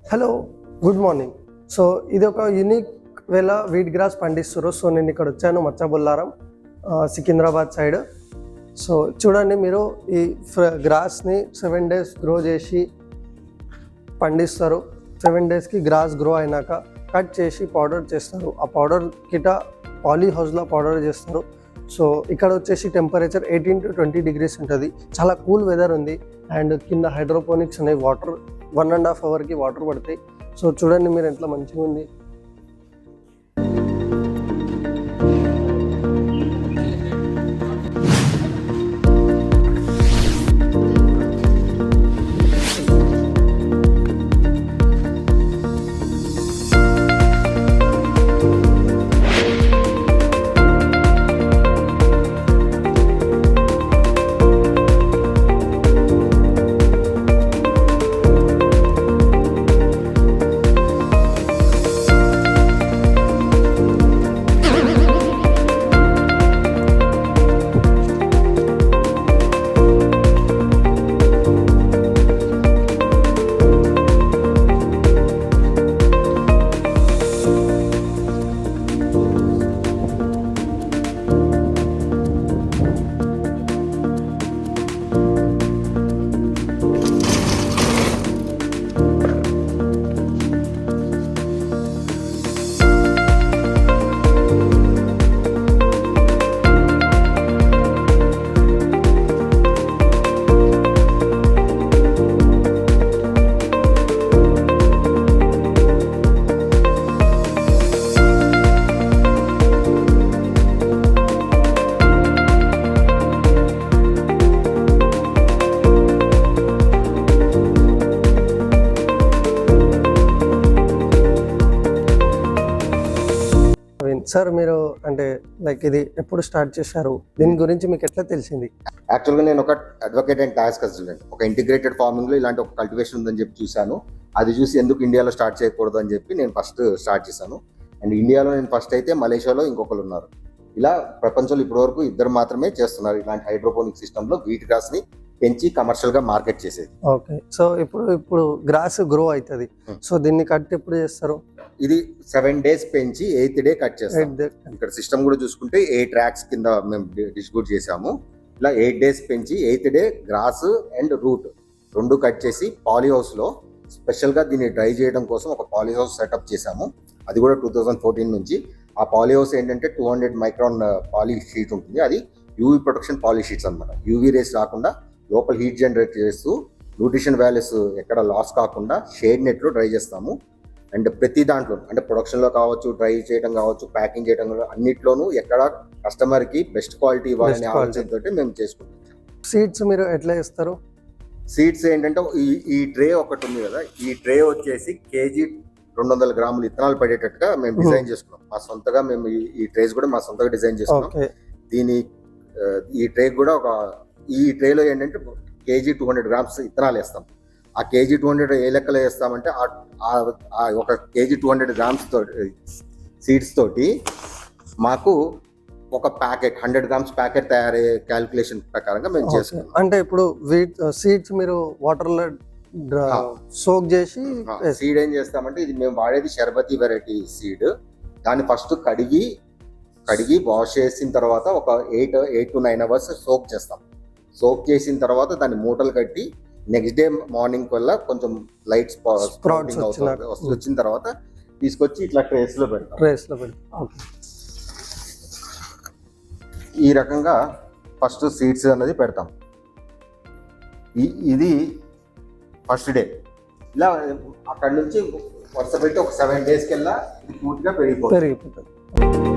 Hello, good morning. So ఇది ఒక unique వేళ వీట్ గ్రాస్ పండిస్తారు. సో నేను ఇక్కడ వచ్చాను మచ్చబుల్లారం, సికింద్రాబాద్ సైడ్. సో చూడండి, మీరు ఈ గ్రాస్ని 7 days గ్రో చేసి పండిస్తారు. 7 daysకి గ్రాస్ గ్రో అయినాక కట్ చేసి పౌడర్ చేస్తారు. ఆ పౌడర్ కిట పాలీ హౌస్లో పౌడర్ చేస్తారు. సో ఇక్కడ వచ్చేసి టెంపరేచర్ 18 to 20 degrees ఉంటుంది. చాలా కూల్ వెదర్ ఉంది. అండ్ కింద హైడ్రోపోనిక్స్ ఉన్నాయి. వాటర్ 1.5 hourకి వాటర్ పడతాయి. సో చూడండి మీరు ఎంత మంచిగా ఉంది. సార్, మీరు అంటే లైక్ ఇది ఎప్పుడు స్టార్ట్ చేశారు? దీని గురించి మీకు ఎట్లా తెలిసింది? యాక్చువల్గా నేను ఒక అడ్వకేట్ అండ్ టాక్స్ కన్సల్టెంట్. ఒక ఇంటిగ్రేటెడ్ ఫార్మింగ్ లో ఇలాంటి ఒక కల్టివేషన్ ఉందని చెప్పి చూశాను. అది చూసి ఎందుకు ఇండియాలో స్టార్ట్ చేయకూడదు అని చెప్పి నేను ఫస్ట్ స్టార్ట్ చేశాను. అండ్ ఇండియాలో నేను ఫస్ట్ అయితే, మలేషియాలో ఇంకొకరు ఉన్నారు. ఇలా ప్రపంచంలో ఇప్పటి వరకు 2 మాత్రమే చేస్తున్నారు ఇలాంటి హైడ్రోపోనిక్ సిస్టమ్ లో వీట్ గ్రాస్ ని పెంచి కమర్షియల్ గా మార్కెట్ చేసేది. ఓకే. సో ఇప్పుడు గ్రాస్ గ్రో అవుతుంది. సో దీన్ని కట్ ఎప్పుడు చేస్తారు? ఇది 7 days పెంచి 8th day కట్ చేస్తాం. ఇక్కడ సిస్టమ్ కూడా చూసుకుంటే 8 racks కింద మేము డిస్ట్రిబ్యూట్ చేసాము. ఇలా 8 days పెంచి 8th day grass and root 2 cut చేసి పాలీ హౌస్ లో స్పెషల్ గా దీన్ని డ్రై చేయడం కోసం ఒక పాలీ హౌస్ సెటప్ చేసాము. అది కూడా 2014 నుంచి. ఆ పాలీ హౌస్ ఏంటంటే 200 micron పాలీ షీట్ ఉంటుంది. అది యూవీ ప్రొటెక్షన్ పాలీ షీట్స్ అనమాట. యూవీ రేస్ రాకుండా లోపల హీట్ జనరేట్ చేస్తూ న్యూట్రిషన్ వాల్యూస్ ఎక్కడ లాస్ కాకుండా షేడ్ నెట్ లో డ్రై చేస్తాము. అండ్ ప్రతి దాంట్లో అంటే ప్రొడక్షన్లో కావచ్చు, డ్రై చేయడం కావచ్చు, ప్యాకింగ్ చేయడం అన్నిట్లోనూ ఎక్కడ కస్టమర్కి బెస్ట్ క్వాలిటీ ఇవ్వాలనే ఆలోచనతో మేము చేసుకుంటాం. సీడ్స్ మీరు ఎట్లా ఇస్తారు? సీడ్స్ ఏంటంటే ఈ ట్రే ఒకటి ఉంది కదా, ఈ ట్రే వచ్చేసి కేజీ 200 grams విత్తనాలు పడేటట్టుగా మేము డిజైన్ చేసుకున్నాం. మా సొంతగా మేము ఈ ట్రేస్ కూడా మా సొంతగా డిజైన్ చేసుకున్నాం. ఈ ట్రే కూడా ఈ ట్రేలో ఏంటంటే కేజీ 200 grams విత్తనాలు వేస్తాం. ఆ కేజీ 200 ఏ లెక్కలో వేస్తామంటే ఒక కేజీ 200 grams సీడ్స్ తోటి మాకు ఒక ప్యాకెట్ 100 grams ప్యాకెట్ తయారయ్యే క్యాల్కులేషన్ ప్రకారంగా మేము చేసుకున్నాం. అంటే ఇప్పుడు సీడ్స్ మీరు వాటర్లో సోక్ చేసి సీడ్ ఏం చేస్తామంటే, ఇది మేము వాడేది షర్బతి వెరైటీ సీడ్. దాన్ని ఫస్ట్ కడిగి వాష్ చేసిన తర్వాత ఒక 8 to 9 hours సోక్ చేస్తాం. సోక్ చేసిన తర్వాత దాన్ని మూటలు కట్టి నెక్స్ట్ డే మార్నింగ్ వల్ల కొంచెం లైట్ స్ప్రౌటింగ్ వచ్చిన తర్వాత తీసుకొచ్చి ఇట్లా ట్రేస్ లో పెడతాం. ఈ రకంగా ఫస్ట్ సీడ్స్ అనేది పెడతాం. ఇది ఫస్ట్ డే. ఇలా అక్కడ నుంచి వరుస పెట్టి ఒక 7 days కల్లా ఇది పూర్తిగా పెరిగిపోతుంది.